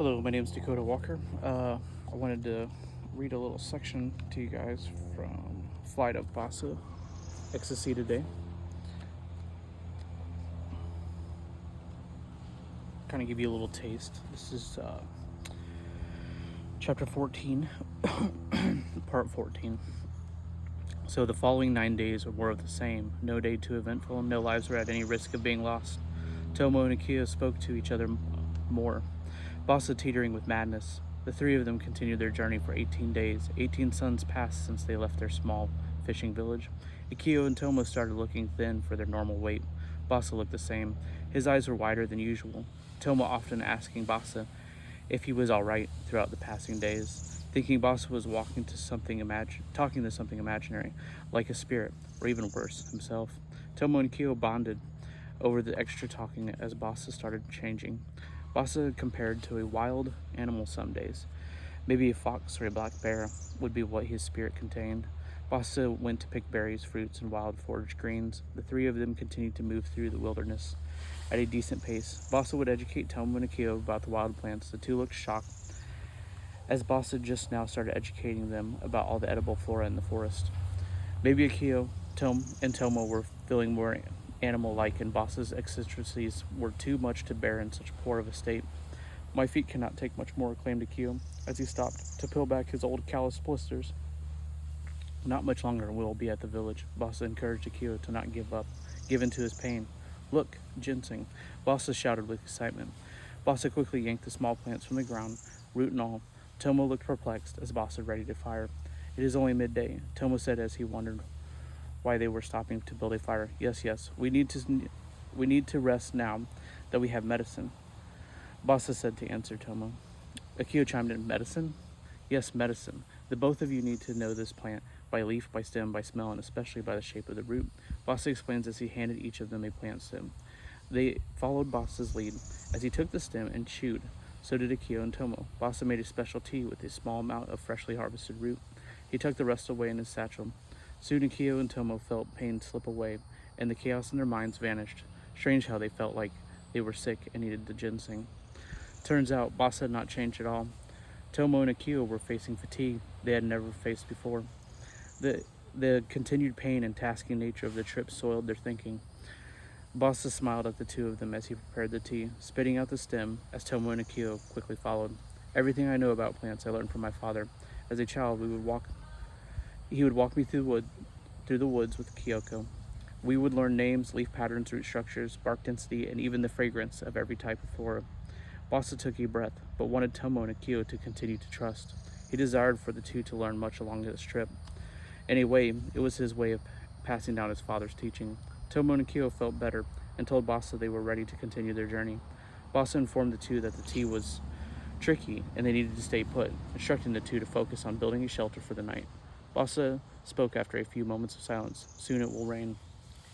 Hello, my name is Dakota Walker. I wanted to read a little section to you guys from Flight of Basa XIV today. Kind of give you a little taste. This is chapter 14, part 14. So the following 9 days were more of the same. No day too eventful, no lives were at any risk of being lost. Tomo and Akio spoke to each other more, Basa teetering with madness. The three of them continued their journey for 18 days. 18 suns passed since they left their small fishing village. Akio and Tomo started looking thin for their normal weight. Basa looked the same. His eyes were wider than usual. Tomo often asking Basa if he was all right throughout the passing days, thinking Basa was talking to something imaginary, like a spirit, or even worse, himself. Tomo and Akio bonded over the extra talking as Basa started changing. Basa compared to a wild animal some days. Maybe a fox or a black bear would be what his spirit contained. Basa went to pick berries, fruits, and wild foraged greens. The three of them continued to move through the wilderness at a decent pace. Basa would educate Tomo and Akio about the wild plants. The two looked shocked as Basa just now started educating them about all the edible flora in the forest. Maybe Akio, and Tomo were feeling more animal-like, and Basa's eccentricities were too much to bear in such poor of a state. My feet cannot take much more, claimed Akio, as he stopped to peel back his old calloused blisters. Not much longer and we'll be at the village. Basa encouraged Akio to not give in to his pain. Look, ginseng, Basa shouted with excitement. Basa quickly yanked the small plants from the ground, root and all. Tomo looked perplexed as Basa ready to fire. It is only midday, Tomo said as he wondered why they were stopping to build a fire. Yes, we need to rest now that we have medicine, Basa said to answer Tomo. Akio chimed in, medicine? Yes, medicine. The both of you need to know this plant, by leaf, by stem, by smell, and especially by the shape of the root. Basa explains as he handed each of them a plant stem. They followed Basa's lead. As he took the stem and chewed, so did Akio and Tomo. Basa made a special tea with a small amount of freshly harvested root. He tucked the rest away in his satchel. Soon Akio and Tomo felt pain slip away, and the chaos in their minds vanished. Strange how they felt like they were sick and needed the ginseng. Turns out, Basa had not changed at all. Tomo and Akio were facing fatigue they had never faced before. The continued pain and tasking nature of the trip soiled their thinking. Basa smiled at the two of them as he prepared the tea, spitting out the stem as Tomo and Akio quickly followed. Everything I know about plants I learned from my father. As a child, he would walk me through the woods with Kyoko. We would learn names, leaf patterns, root structures, bark density, and even the fragrance of every type of flora. Basa took a breath, but wanted Tomo and Akio to continue to trust. He desired for the two to learn much along this trip. In a way, it was his way of passing down his father's teaching. Tomo and Akio felt better and told Basa they were ready to continue their journey. Basa informed the two that the tea was tricky and they needed to stay put, instructing the two to focus on building a shelter for the night. Basa spoke after a few moments of silence. Soon it will rain.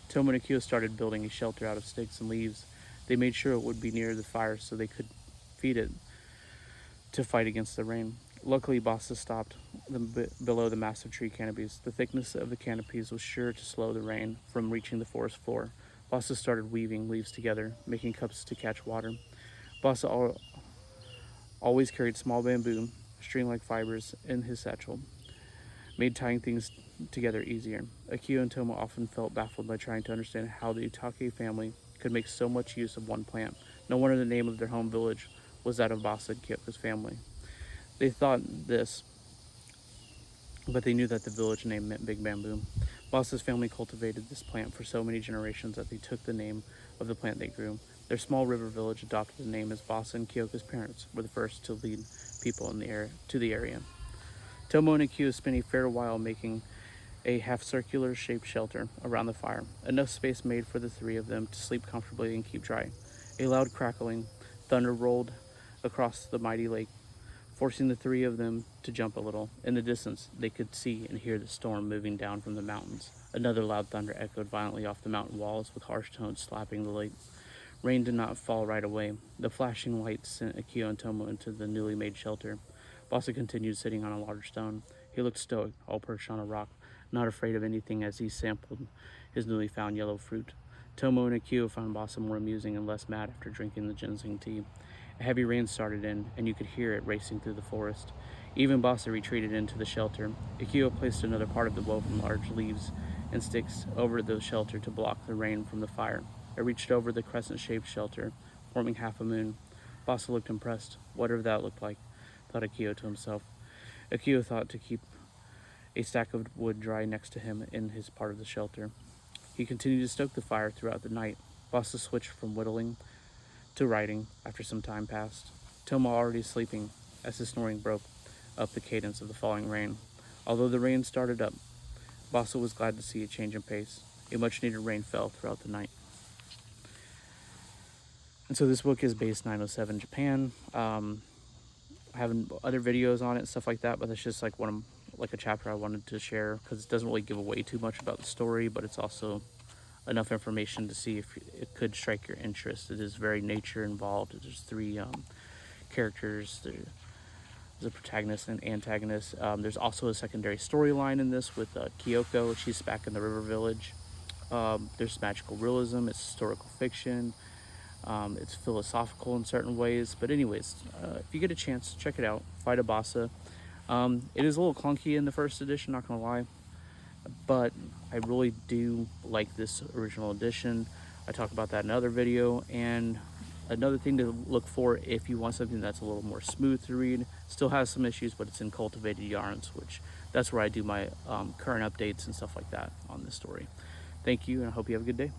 Tomo and Akio started building a shelter out of sticks and leaves. They made sure it would be near the fire so they could feed it to fight against the rain. Luckily, Basa stopped them below the massive tree canopies. The thickness of the canopies was sure to slow the rain from reaching the forest floor. Basa started weaving leaves together, making cups to catch water. Basa always carried small bamboo, string-like fibers in his satchel, made tying things together easier. Akio and Tomo often felt baffled by trying to understand how the Itake family could make so much use of one plant. No wonder the name of their home village was that of Basa and Kyoko's family. They thought this, but they knew that the village name meant big bamboo. Basa's family cultivated this plant for so many generations that they took the name of the plant they grew. Their small river village adopted the name as Basa and Kyoko's parents were the first to lead people to the area. Tomo and Akio spent a fair while making a half-circular shaped shelter around the fire, enough space made for the three of them to sleep comfortably and keep dry. A loud crackling thunder rolled across the mighty lake, forcing the three of them to jump a little. In the distance, they could see and hear the storm moving down from the mountains. Another loud thunder echoed violently off the mountain walls with harsh tones slapping the lake. Rain did not fall right away. The flashing lights sent Akio and Tomo into the newly made shelter. Basa continued sitting on a large stone. He looked stoic, all perched on a rock, not afraid of anything as he sampled his newly found yellow fruit. Tomo and Akio found Basa more amusing and less mad after drinking the ginseng tea. A heavy rain started in, and you could hear it racing through the forest. Even Basa retreated into the shelter. Akio placed another part of the woven large leaves and sticks over the shelter to block the rain from the fire. It reached over the crescent-shaped shelter, forming half a moon. Basa looked impressed. Whatever that looked like, thought Akio to himself. Akio thought to keep a stack of wood dry next to him in his part of the shelter. He continued to stoke the fire throughout the night. Basa switched from whittling to writing after some time passed. Toma already sleeping as his snoring broke up the cadence of the falling rain. Although the rain started up, Basa was glad to see a change in pace. A much-needed rain fell throughout the night. And so this book is based 907 Japan. I have other videos on it, stuff like that, but it's just like a chapter I wanted to share because it doesn't really give away too much about the story, but it's also enough information to see if it could strike your interest. It is very nature involved. There's three characters. There's a protagonist and antagonist. There's also a secondary storyline in this with Kyoko. She's back in the river village. There's magical realism. It's historical fiction. It's philosophical in certain ways. But anyways, if you get a chance, check it out. Flight of Basa. It is a little clunky in the first edition, not gonna lie, but I really do like this original edition. I talk about that in another video. And another thing to look for if you want something that's a little more smooth to read, still has some issues, but it's in cultivated yarns, which that's where I do my current updates and stuff like that on this story. Thank you, and I hope you have a good day.